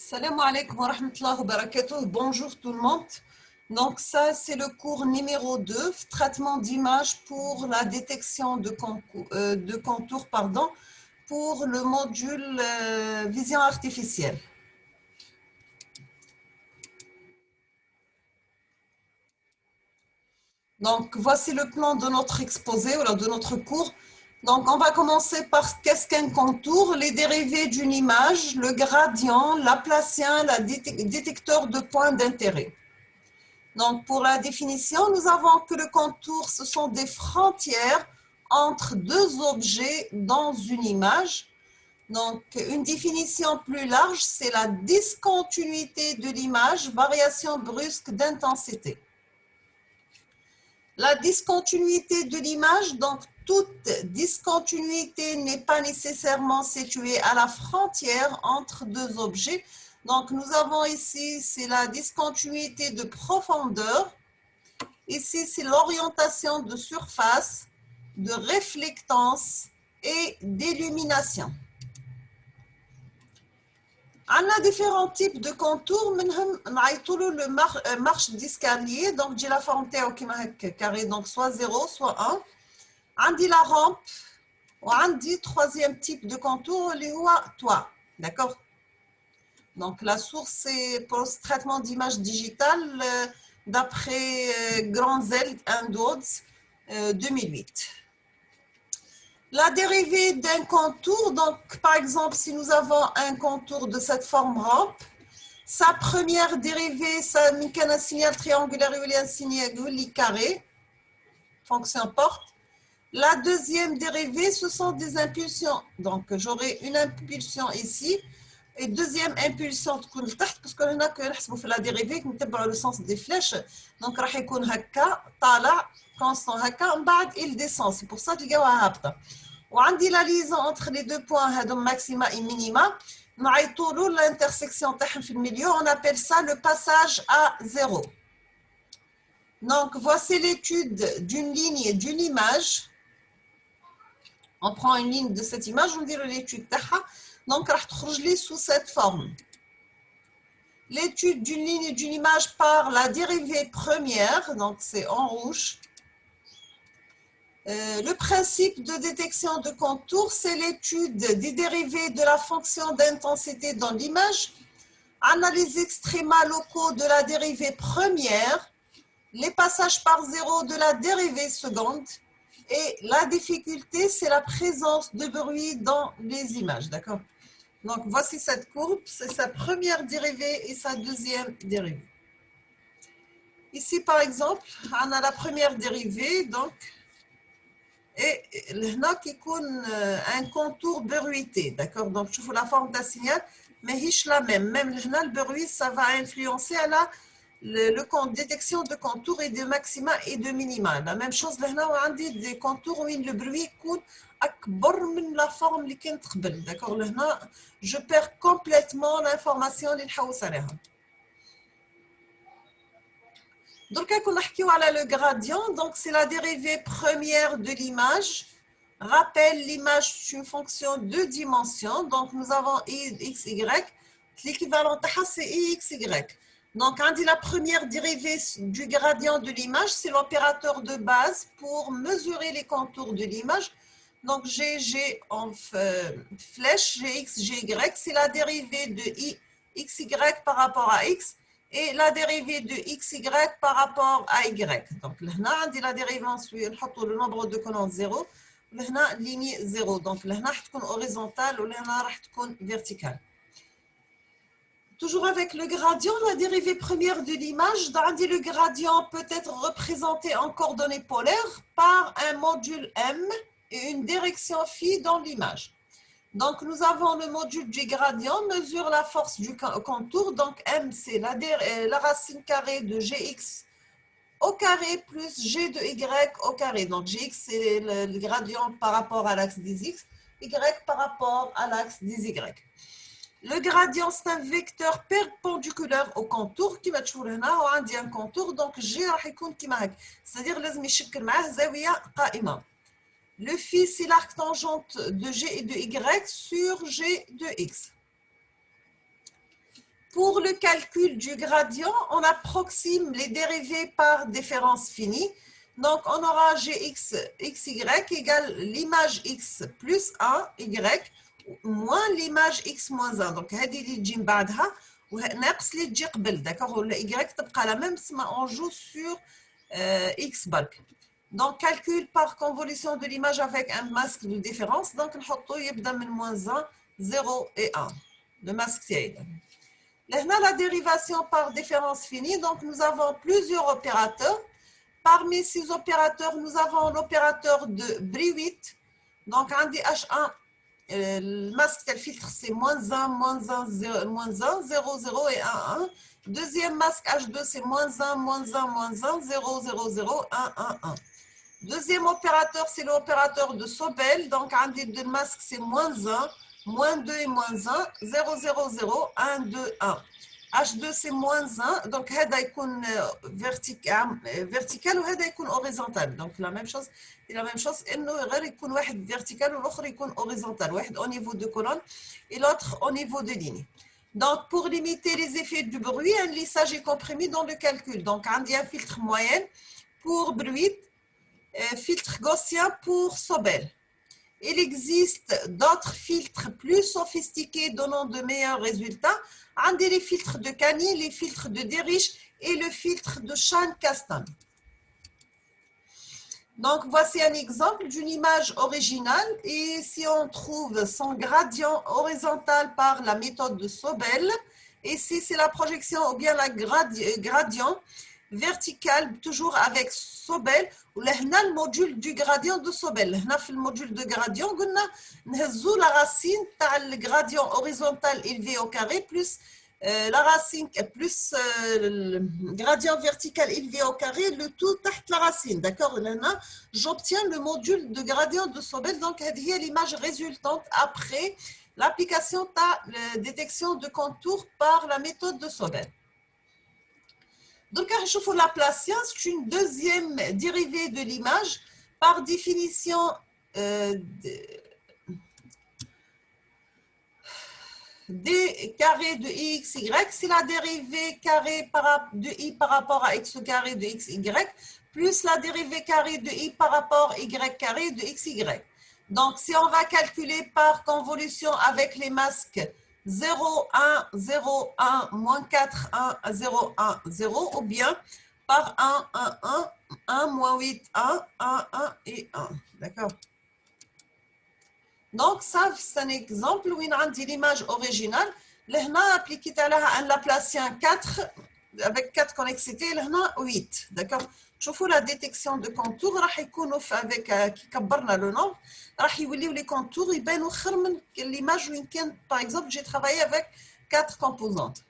Salam alaikum wa rahmatullahi wa barakatuh. Bonjour tout le monde. Donc ça, c'est le cours numéro 2, traitement d'image pour la détection de contours, pour le module vision artificielle. Donc voici le plan de notre exposé ou de notre cours. Donc on va commencer par qu'est-ce qu'un contour, les dérivés d'une image, le gradient, l'aplacien, le détecteur de points d'intérêt. Donc, pour la définition, nous avons que le contour, ce sont des frontières entre deux objets dans une image. Donc, une définition plus large, c'est la discontinuité de l'image, variation brusque d'intensité. La discontinuité de l'image, donc toute discontinuité n'est pas nécessairement située à la frontière entre deux objets. Donc, nous avons ici, c'est la discontinuité de profondeur. Ici, c'est l'orientation de surface, de réflectance et d'illumination. On a différents types de contours. Le marche d'escalier, donc j'ai la forme carré, donc soit 0, soit 1. On dit la rampe, on dit troisième type de contour, les toit. D'accord? Donc, la source, c'est pour ce traitement d'image digitale d'après Grand Zell and Woods 2008. La dérivée d'un contour, donc par exemple, si nous avons un contour de cette forme rampe, sa première dérivée, ça met un signal triangulaire ou un signal carré, fonction porte. La deuxième dérivée, ce sont des impulsions. Donc, j'aurai une impulsion ici. Et deuxième impulsion تكون لتحت parce que هنا كنحسبوا في la dérivée كنتبعوا le sens des flèches donc راح يكون هكا طالع constant هكا ومن بعد il descend c'est pour ça تلقاوها هابطه وعندي la liaison entre les deux points هذو maxima et minima نعيطوا له l'intersection تاعهم في الميليو on appelle ça le passage à zéro. Donc voici l'étude d'une ligne et d'une image. On prend une ligne de cette image on dit l'étude تاعها. Donc, sous cette forme. L'étude d'une ligne et d'une image par la dérivée première, donc c'est en rouge. Le principe de détection de contour, c'est l'étude des dérivés de la fonction d'intensité dans l'image, analyse extréma locaux de la dérivée première, les passages par zéro de la dérivée seconde, et la difficulté, c'est la présence de bruit dans les images, d'accord? Donc, voici cette courbe, c'est sa première dérivée et sa deuxième dérivée. Ici, par exemple, on a la première dérivée, donc, et là, qui donne un contour bruité, d'accord? Donc, je vous la forme d'un signal, mais hiche la même. Même là, le bruit, ça va influencer à la détection de contours et de maxima et de minima. La même chose, là, on a des contours où le bruit coûte أكبر من la forme اللي كانت قبل d'accord لهنا je perds complètement l'information اللي نحوس عليها دركا كنا نحكيو على le gradient donc c'est la dérivée première de l'image. Rappelle l'image c'est une fonction de dimension donc nous avons x y l'équivalent تاعها c'est x y. Donc on dit la première dérivée du gradient de l'image c'est l'opérateur de base pour mesurer les contours de l'image. Donc, G en flèche, Gx, Gy, c'est la dérivée de xy par rapport à x et la dérivée de xy par rapport à y. Donc, là, on dit la dérivée ensuite, on le nombre de colonnes 0, là, ligne 0. Donc, là, on horizontale ou là, on verticale. Toujours avec le gradient, la dérivée première de l'image, le gradient peut être représenté en coordonnées polaires par un module M et une direction phi dans l'image. Donc, nous avons le module du gradient, mesure la force du contour. Donc, M, c'est la racine carrée de Gx au carré plus G de Y au carré. Donc, Gx, c'est le gradient par rapport à l'axe des X, Y par rapport à l'axe des Y. Le gradient, c'est un vecteur perpendiculaire au contour qui va être un contour. Donc, G, c'est-à-dire que لازم يشكل معاه زاوية قائمة. Le phi, c'est l'arc tangente de G et de Y sur G de X. Pour le calcul du gradient, on approxime les dérivés par différence finie. Donc, on aura gx, xy égale l'image x plus 1, y, moins l'image x moins 1. Donc, هذه اللي تجي من بعدها وناقص اللي تجي قبل. D'accord? ولا y تبقى la même, on joue sur x برك. Donc, calcul par convolution de l'image avec un masque de différence. Donc, نحطو يبدا من moins 1, 0 et 1. Le masque تاعي. Là, la dérivation par différence finie. Donc, nous avons plusieurs opérateurs. Parmi ces opérateurs, nous avons l'opérateur de Briwitt. Donc, on dit H1, le masque tel filtre, c'est moins 1, moins 1, 0, 0 et 1, 1. Deuxième masque H2, c'est moins 1, moins 1, moins 1, 0, 0, 0, 1, 1, 1. Deuxième opérateur, c'est l'opérateur de Sobel. Donc, on dit le masque, c'est moins 1, moins 2 et moins 1, 0, 0, 0, 1, 2, 1. H2 c'est moins 1, donc هذا يكون vertical وهذا يكون horizontal. Donc la même chose إنه غير يكون واحد vertical والآخر يكون horizontal. واحد au niveau de colonne et l'autre au niveau de ligne. Donc pour limiter les effets du bruit, un lissage est comprimé dans le calcul. Donc on dit un filtre moyen pour Briwitt, filtre gaussien pour Sobel. Il existe d'autres filtres plus sophistiqués donnant de meilleurs résultats. On dit les filtres de Kani, les filtres de Dirichlet et le filtre de Shan-Kastan. Donc, voici un exemple d'une image originale. Et si on trouve son gradient horizontal par la méthode de Sobel, et si c'est la projection ou bien la gradient vertical, toujours avec Sobel, ou le module du gradient de Sobel. Le module de gradient, on a la racine, le gradient horizontal élevé au carré, plus la racine, plus le gradient vertical élevé au carré, le tout تحت la racine. D'accord? J'obtiens le module de gradient de Sobel. Donc, c'est l'image résultante après l'application de la détection de contours par la méthode de Sobel. Donc, je la Laplacienne, c'est une deuxième dérivée de l'image. Par définition, d carré de x, y, c'est la dérivée carré de i par rapport à x carré de x, y, plus la dérivée carré de i par rapport à y carré de x, y. Donc, si on va calculer par convolution avec les masques 0, 1, 0, 1, moins 4, 1, 0, 1, 0, ou bien par 1, 1, 1, 1, moins 8, 1, 1, 1 et 1. D'accord? Donc, ça, c'est un exemple où on a l'image originale. Là, on a appliqué un Laplacien 4 avec 4 connexités, là, on a 8. D'accord? شوفوا la détection de contours راح يكونوا avec كي كبرنا le nombre راح يوليو les contours يبانوا خير من l'image وين كان par exemple j'ai travaillé avec 4 composantes.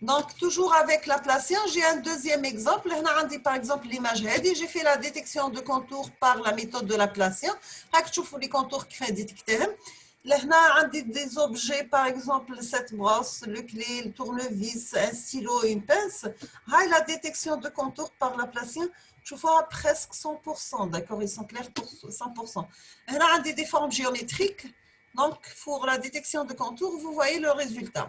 Donc toujours avec Laplacien, j'ai un deuxième exemple. Là, on a par exemple l'image هذه, j'ai fait la détection de contours par la méthode de Laplacien. راك تشوفوا les contours كيف ديتكتيهم. Là, on a des objets, par exemple, cette brosse, le clé, le tournevis, un stylo, une pince. La détection de contours par Laplacien, je vois presque 100%. D'accord, ils sont clairs pour 100%. Là, on a des formes géométriques. Donc, pour la détection de contours, vous voyez le résultat.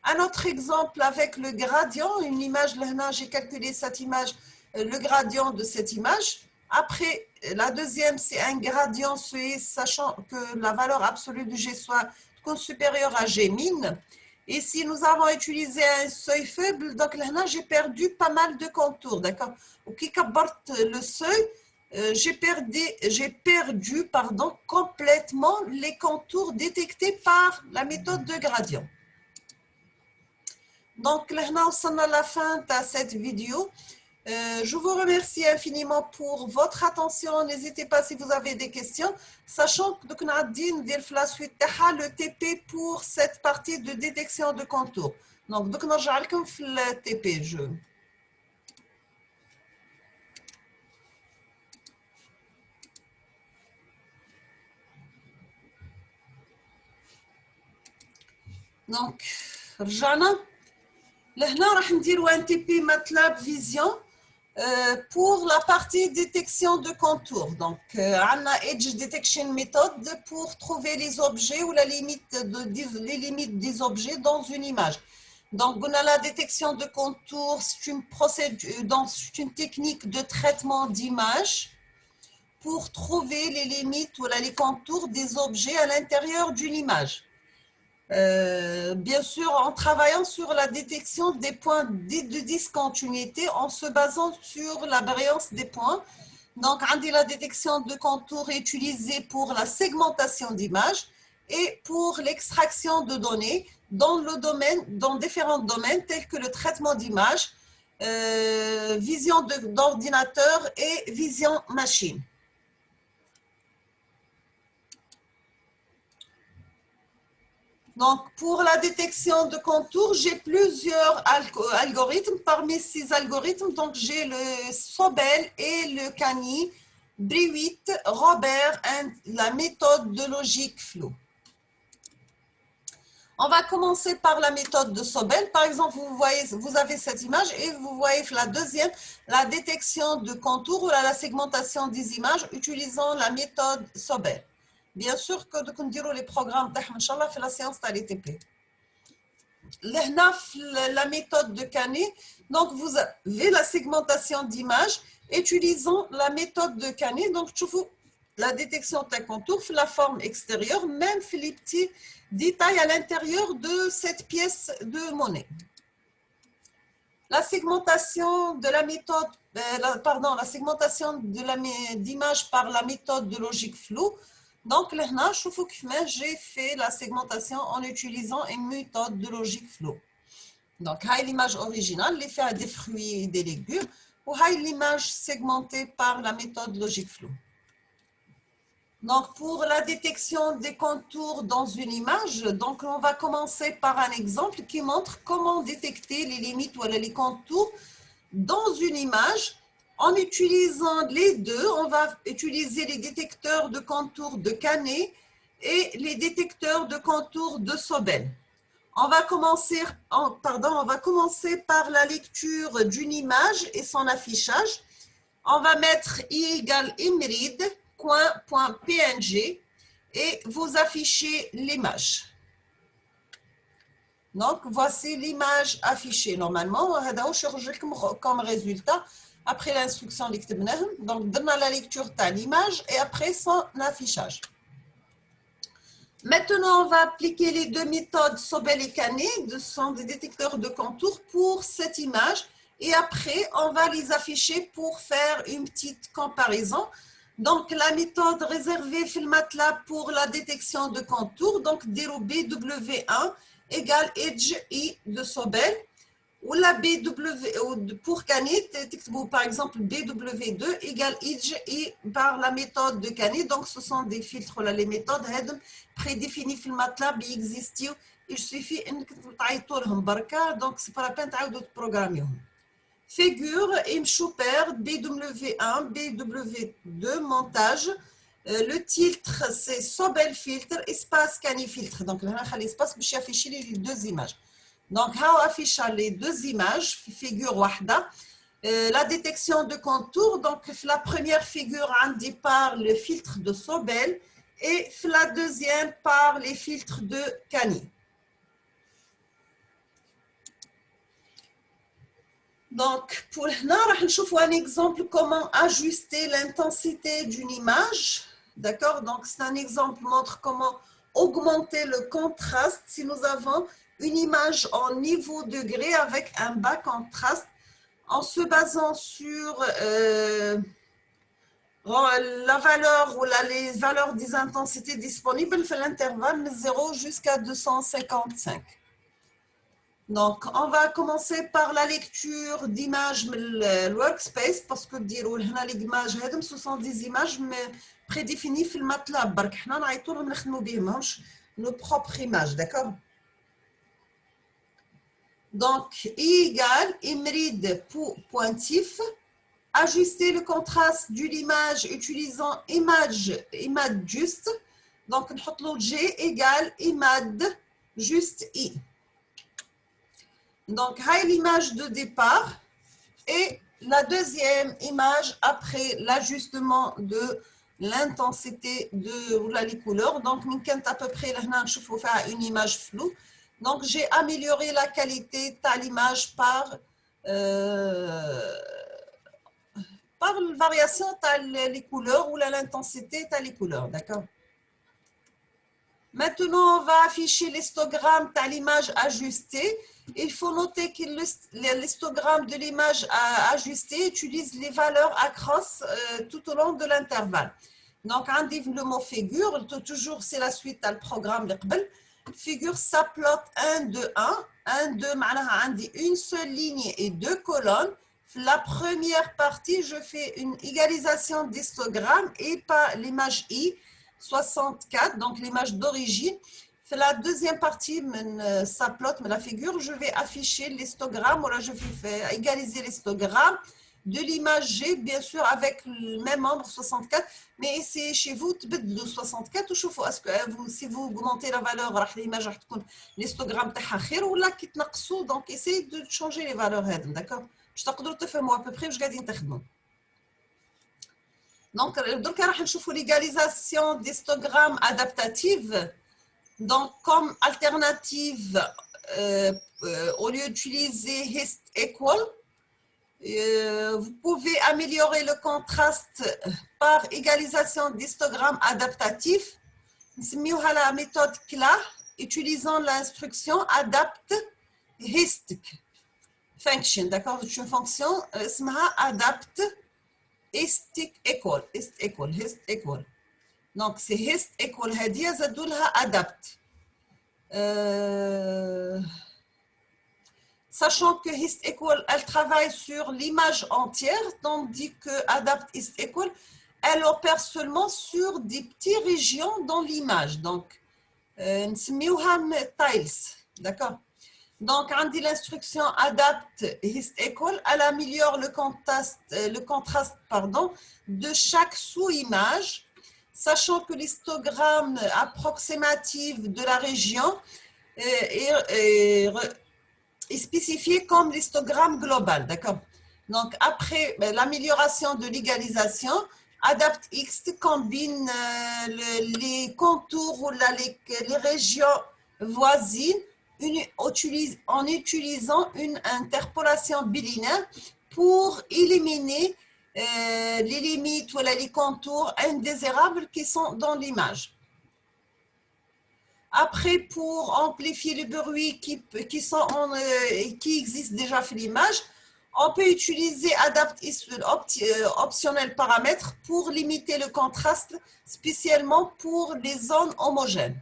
Un autre exemple avec le gradient, une image, là, j'ai calculé cette image, le gradient de cette image. Après, la deuxième, c'est un gradient suisse, sachant que la valeur absolue du G soit supérieure à G min. Et si nous avons utilisé un seuil faible, donc là, j'ai perdu pas mal de contours, d'accord? Ou qui caporte le seuil, j'ai perdu complètement les contours détectés par la méthode de gradient. Donc là, on s'en à la fin de cette vidéo. Je vous remercie infiniment pour votre attention. N'hésitez pas si vous avez des questions, sachant que nous avons la suite le TP pour cette partie de détection de contours. Donc, nous allons le TP. Donc, رجعنا لهنا راح نديروا un TP MATLAB Vision. Pour la partie détection de contours, donc on a Edge Detection Method pour trouver les objets ou les limites des objets dans une image. Donc, on a la détection de contours, c'est une procédure, donc c'est une technique de traitement d'image pour trouver les limites ou les contours des objets à l'intérieur d'une image. Bien sûr, en travaillant sur la détection des points de discontinuité en se basant sur la variance des points. Donc, la détection de contours est utilisée pour la segmentation d'images et pour l'extraction de données dans différents domaines tels que le traitement d'images, vision d'ordinateur et vision machine. Donc, pour la détection de contours, j'ai plusieurs algorithmes. Parmi ces algorithmes, donc j'ai le Sobel et le Cani, Brewitt, Robert et la méthode de logique flow. On va commencer par la méthode de Sobel. Par exemple, vous avez cette image et vous voyez la deuxième, la détection de contours ou la segmentation des images utilisant la méthode Sobel. Bien sûr que nous dirons les programmes de la séance de l'ETP. La méthode de Canet, donc vous avez la segmentation d'images utilisant la méthode de Canet. Donc, tu vois la détection de contours, la forme extérieure, même les petits détails à l'intérieur de cette pièce de monnaie. La segmentation de la méthode, la segmentation d'image par la méthode de logique flow. Donc, là, j'ai fait la segmentation en utilisant une méthode de logique flow. Donc, l'image originale, l'effet des fruits et des légumes, ou l'image segmentée par la méthode logique flow. Donc, pour la détection des contours dans une image, donc on va commencer par un exemple qui montre comment détecter les limites ou les contours dans une image. En utilisant les deux, on va utiliser les détecteurs de contours de Canet et les détecteurs de contours de Sobel. On va commencer par la lecture d'une image et son affichage. On va mettre i égale imrid, .png et vous affichez l'image. Donc, voici l'image affichée normalement. Comme résultat, après l'instruction, donc donne la lecture de l'image et après son affichage. Maintenant, on va appliquer les deux méthodes Sobel et Canet, ce sont des détecteurs de contours pour cette image. Et après, on va les afficher pour faire une petite comparaison. Donc, la méthode réservée MATLAB pour la détection de contours, donc BW1 égale Edge I de Sobel. Ou la pour Canet, par exemple BW2 égale Edge I par la méthode de Canet. Donc, ce sont des filtres, les méthodes prédéfinies dans MATLAB qui existent. Il suffit de donc c'est pas la peine de programmer. Figure, Imchouper, BW1, BW2, montage. Le titre, c'est Sobel filtre, espace Canet filtre. Donc, là, on a l'espace pour afficher les deux images. Donc, on affiche les deux images, figure wahda. La détection de contours, donc la première figure indiquée par le filtre de Sobel et la deuxième par les filtres de Canet. Donc, pour là, on va voir un exemple comment ajuster l'intensité d'une image. D'accord? Donc, c'est un exemple qui montre comment augmenter le contraste si nous avons une image en niveau degré avec un bas contraste en se basant sur la valeur ou les valeurs des intensités disponibles fait l'intervalle de 0 jusqu'à 255. Donc, on va commencer par la lecture d'images le workspace parce que les images, ce sont des images prédéfinies dans le MATLAB. Nous avons nos propres images, d'accord? Donc, I égale imrid pointif. Ajuster le contraste de l'image utilisant image juste. Donc, nous G égale imad juste I. Donc, l'image de départ et la deuxième image après l'ajustement de l'intensité de les couleurs. Donc, à peu près là, je vais faire une image floue. Donc, j'ai amélioré la qualité de l'image par la variation des couleurs ou l'intensité de les couleurs. D'accord? Maintenant, on va afficher l'histogramme de l'image ajustée. Il faut noter que l'histogramme de l'image ajustée utilise les valeurs across tout au long de l'intervalle. Donc, on dit le mot figure, toujours c'est la suite à le programme. Figure, ça plotte 1, 2, 1. 1, 2, on dit une seule ligne et deux colonnes. La première partie, je fais une égalisation d'histogramme et pas l'image I. 64, donc l'image d'origine. La deuxième partie, ça plotte la figure, je vais afficher l'histogramme, voilà, je vais égaliser l'histogramme de l'image G, bien sûr, avec le même nombre, 64, mais essayez chez vous de 64, est-ce que si vous augmentez la valeur, l'image l'histogramme ou là qui donc essayez de changer les valeurs, d'accord? Je t'accorde à peu près, je gagne تخدموا. Donc, l'égalisation d'histogramme adaptative. Donc, comme alternative, au lieu d'utiliser hist equal, vous pouvez améliorer le contraste par égalisation d'histogramme adaptatif. C'est la méthode CLA, utilisant l'instruction adapt hist function. D'accord? C'est une fonction, adapt hist equal. Donc, c'est hist equal. هذه زادوا لها adapt. Sachant que hist equal, elle travaille sur l'image entière, tandis que adapt hist equal, elle opère seulement sur des petites régions dans l'image. Donc, نسميوها tiles. D'accord? Donc, on dit l'instruction adapt hist equal, elle améliore le contraste de chaque sous-image, sachant que l'histogramme approximatif de la région est spécifié comme l'histogramme global. D'accord? Donc, après l'amélioration de l'égalisation, AdaptX combine les contours ou les régions voisines en utilisant une interpolation bilinéaire pour éliminer les limites ou les contours indésirables qui sont dans l'image. Après, pour amplifier le bruit qui existe déjà sur l'image, on peut utiliser Adapt optionnel paramètre pour limiter le contraste, spécialement pour les zones homogènes.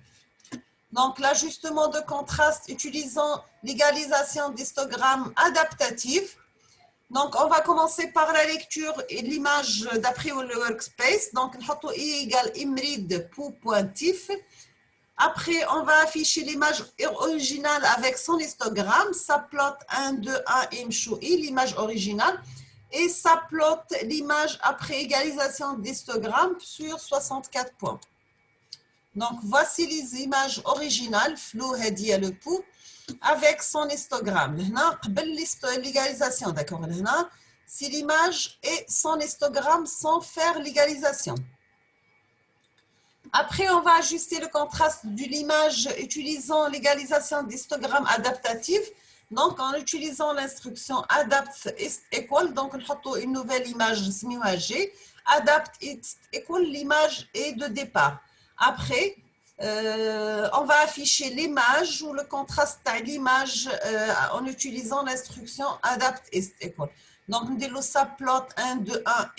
Donc, l'ajustement de contraste utilisant l'égalisation d'histogramme adaptatif. Donc, on va commencer par la lecture et l'image d'après le workspace. Donc, on I égale imride pour pointif. Après, on va afficher l'image originale avec son histogramme. Ça plotte 1, 2, 1, imchoui, l'image originale. Et ça plotte l'image après égalisation d'histogramme sur 64 points. Donc, voici les images originales, flou, Hadia le pou, avec son histogramme. L'égalisation, d'accord? Si l'image et son histogramme sans faire l'égalisation. Après, on va ajuster le contraste de l'image utilisant l'égalisation d'histogramme adaptatif. Donc, en utilisant l'instruction adapt equal, donc on met une nouvelle image, G. Adapt equal, l'image est de départ. Après, on va afficher l'image ou le contraste de l'image en utilisant l'instruction adapt equal. Donc, on dit ça plot 1, 2, 1,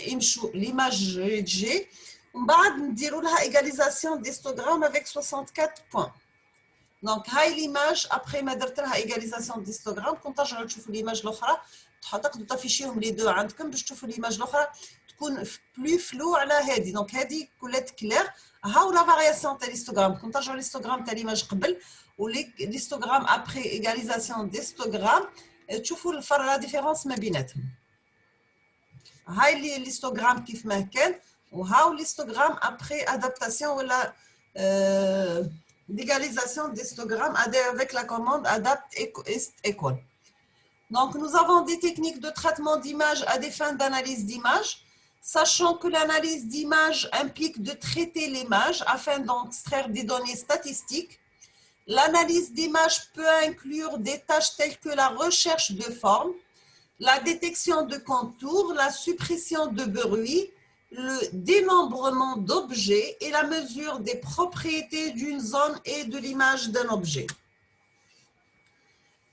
l'image G. On va dire la égalisation d'histogramme avec 64 points. Donc, l'image, après ma égalisation d'histogramme, quand je vais l'image l'autre, tu peux afficher les deux عندكم باش تشوفوا l'image l'autre تكون plus floue على هذه. Donc, هذه كلها claire. هاو la variation de l'histogramme. Quand je l'histogramme de l'image قبل ou l'histogramme après égalisation d'histogramme, تشوفوا la différence ما بيناتهم. هاي l'histogramme كيف ما كان. Ou l'histogramme après adaptation ou la l'égalisation d'histogramme avec la commande adapt equal. Donc, nous avons des techniques de traitement d'image à des fins d'analyse d'image, sachant que l'analyse d'image implique de traiter l'image afin d'extraire des données statistiques. L'analyse d'image peut inclure des tâches telles que la recherche de forme, la détection de contours, la suppression de bruit, le dénombrement d'objets et la mesure des propriétés d'une zone et de l'image d'un objet.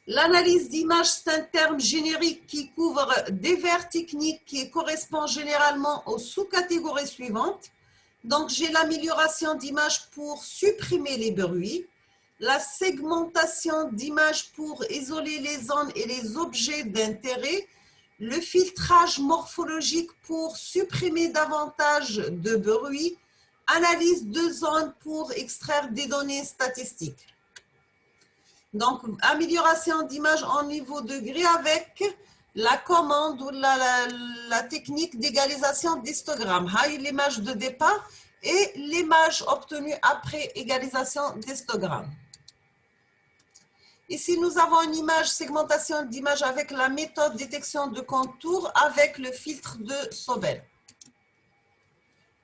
L'analyse d'image, c'est un terme générique qui couvre divers techniques qui correspondent généralement aux sous-catégories suivantes. Donc, j'ai l'amélioration d'image pour supprimer les bruits, la segmentation d'image pour isoler les zones et les objets d'intérêt, le filtrage morphologique pour supprimer davantage de bruit, analyse de zones pour extraire des données statistiques. Donc, amélioration d'image en niveau degré avec la commande ou la technique d'égalisation d'histogramme. L'image de départ et l'image obtenue après égalisation d'histogramme. Ici, nous avons une image, segmentation d'image avec la méthode détection de contours avec le filtre de Sobel.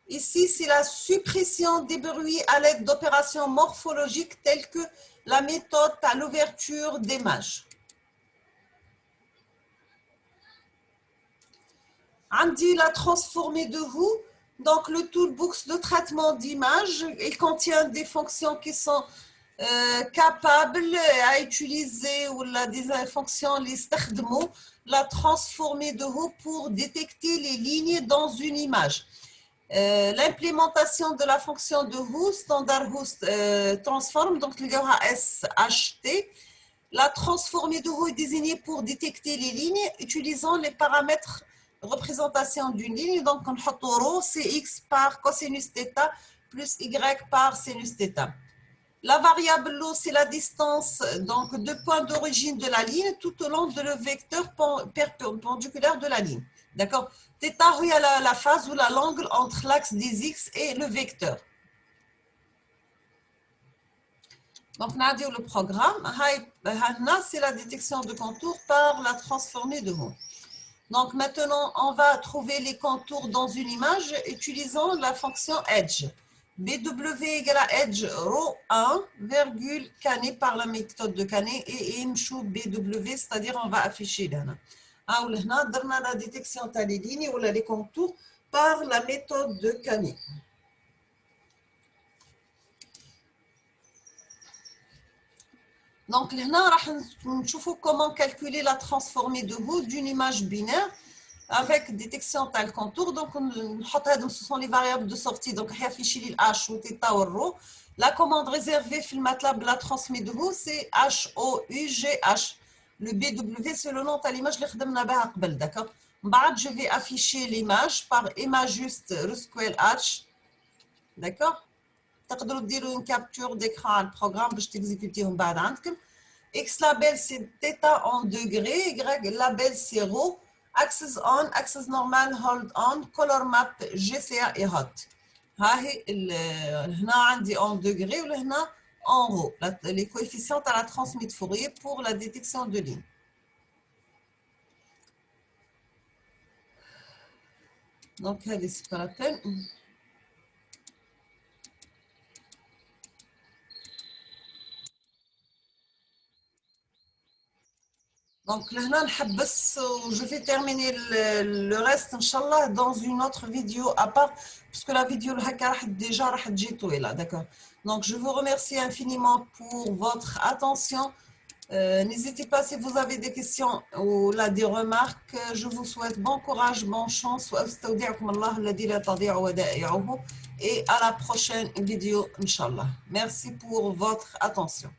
Ici, c'est la suppression des bruits à l'aide d'opérations morphologiques telles que la méthode à l'ouverture d'images. Andi la transformée de Who. Donc, le toolbox de traitement d'image, il contient des fonctions qui sont capables à utiliser ou des fonctions, les la transformée de Who pour détecter les lignes dans une image. L'implémentation de la fonction de Who, standard Who transform, donc il y aura SHT. La transformée de Who est désignée pour détecter les lignes utilisant les paramètres représentation d'une ligne. Donc, on a ρ, c'est x par cosinus θ plus y par sinus θ. La variable λ, c'est la distance donc, de point d'origine de la ligne tout au long de le vecteur perpendiculaire de la ligne. D'accord? Θ, il y a la phase ou l'angle entre l'axe des x et le vecteur. Donc, on a dit le programme. C'est la détection de contours par la transformée de Who. Donc, maintenant, on va trouver les contours dans une image utilisant la fonction edge. BW égale à edge ρ1, virgule Canet par la méthode de Canet et imchou BW, c'est-à-dire on va afficher là. On a la détection des lignes ou les contours par la méthode de Canet. Donc, là, on va comment calculer la transformée de Who d'une image binaire avec détection tel contour. Donc, ce sont les variables de sortie. Donc, il affiche les H ou θ ou ρ. La commande réservée dans MATLAB la transformée de Who, c'est HOUGH. Le BW, c'est le nom de l'image que nous avons fait. D'accord? Je vais afficher l'image par image juste RSQL H. D'accord? تقدروا تديروا une capture d'écran على البروغرام باش تكزيكوتيهم بعد عندكم. X label c'est θ en degrés, Y label c'est ρ, axis on, axis normal, hold on, color map GCA et hot. هاهي هنا عندي en degrés وهنا en ρ. Les coefficients à la transmis de Fourier pour la détection de lignes. Donc, c'est pas la peine. Donc, là, je vais terminer le reste, Inch'Allah, dans une autre vidéo à part, puisque la vidéo déjà là, d'accord. Donc, je vous remercie infiniment pour votre attention. N'hésitez pas si vous avez des questions ou là, des remarques. Je vous souhaite bon courage, bonne chance. Et à la prochaine vidéo, Inch'Allah. Merci pour votre attention.